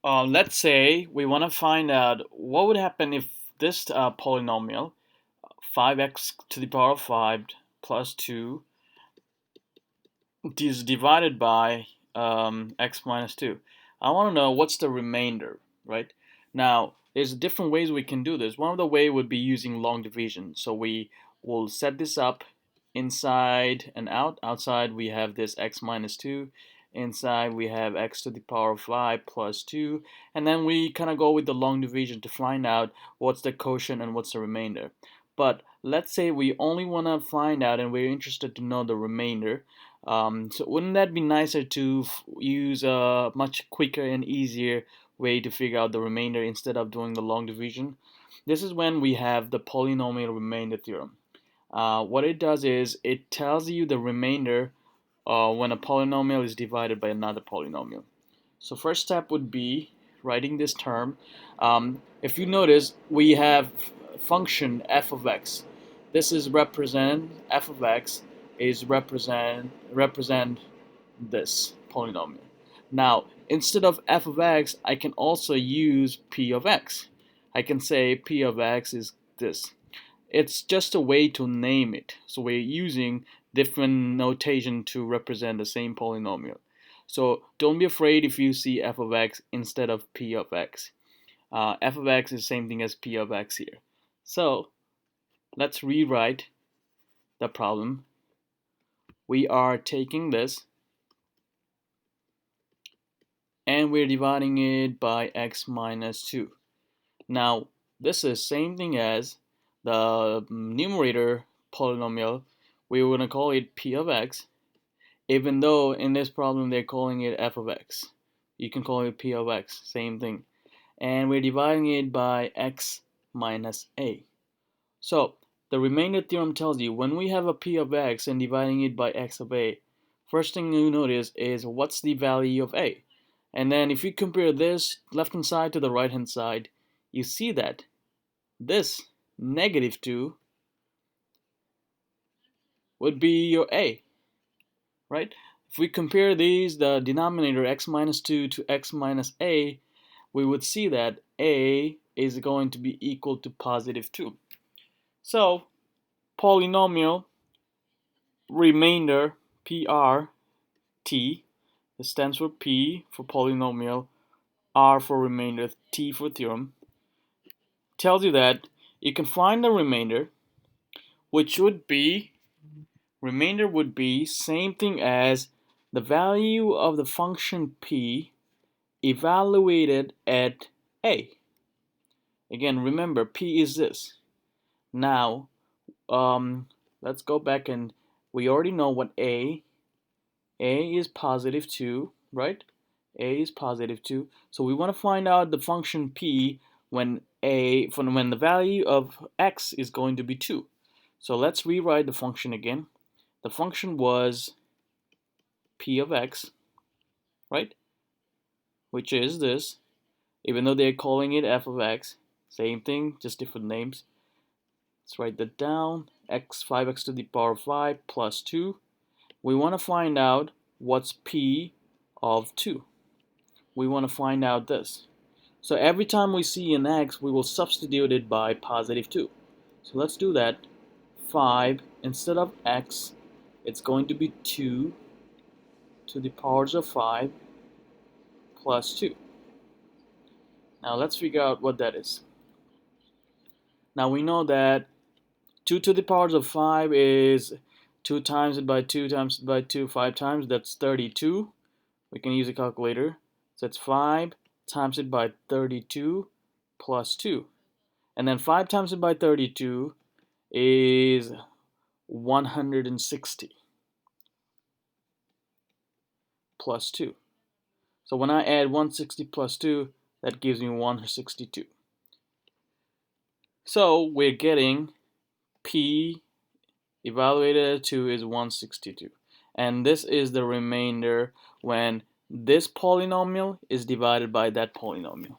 Let's say we want to find out what would happen if this polynomial 5x to the power of 5 plus 2 is divided by x minus 2. I want to know what's the remainder, right? Now, there's different ways we can do this. One of the way would be using long division. So we will set this up inside and out. Outside we have this x minus 2. Inside we have x to the power of 5 plus 2. And then we kind of go with the long division to find out what's the quotient and what's the remainder. But let's say we only want to find out and we're interested to know the remainder. So wouldn't that be nicer to use a much quicker and easier way to figure out the remainder instead of doing the long division? This is when we have the polynomial remainder theorem. What it does is it tells you the remainder when a polynomial is divided by another polynomial. So first step would be writing this term. If you notice, we have function f of x. This is represent f of x is represent this polynomial. Now, instead of f of x, I can also use p of x. I can say p of x is this. It's just a way to name it. So we're using different notation to represent the same polynomial. So don't be afraid if you see f of x instead of p of x. F of x is the same thing as p of x here. So let's rewrite the problem. We are taking this and we're dividing it by x minus 2. Now this is same thing as the numerator polynomial. We're going to call it p of x, even though in this problem they're calling it f of x. You can call it p of x, same thing. And we're dividing it by x minus a. So the remainder theorem tells you when we have a p of x and dividing it by x of a, first thing you notice is what's the value of a. And then if you compare this left hand side to the right hand side, you see that this negative 2 would be your a, right? If we compare these, the denominator x minus 2 to x minus a, we would see that a is going to be equal to positive 2. So polynomial remainder PRT, it stands for P for polynomial, R for remainder, T for theorem, tells you that you can find the remainder, which would be, remainder would be same thing as the value of the function P evaluated at A. Again, remember P is this. Now, let's go back and we already know what A is positive 2, right? A is positive 2. So we want to find out the function P when when the value of x is going to be 2. So let's rewrite the function again. The function was P of x, right? Which is this. Even though they're calling it f of x, same thing, just different names. Let's write that down. 5x to the power of 5 plus 2. We want to find out what's P of 2. We want to find out this. So every time we see an x, we will substitute it by positive 2. So let's do that. 5, instead of x, it's going to be 2 to the powers of 5 plus 2. Now let's figure out what that is. Now we know that 2 to the powers of 5 is 2 times it by 2 times it by 2, 5 times, that's 32. We can use a calculator. So it's 5 times it by 32 plus 2. And then 5 times it by 32 is 160 plus 2. So when I add 160 plus 2, that gives me 162. So we're getting P evaluated at 2 is 162. And this is the remainder when this polynomial is divided by that polynomial.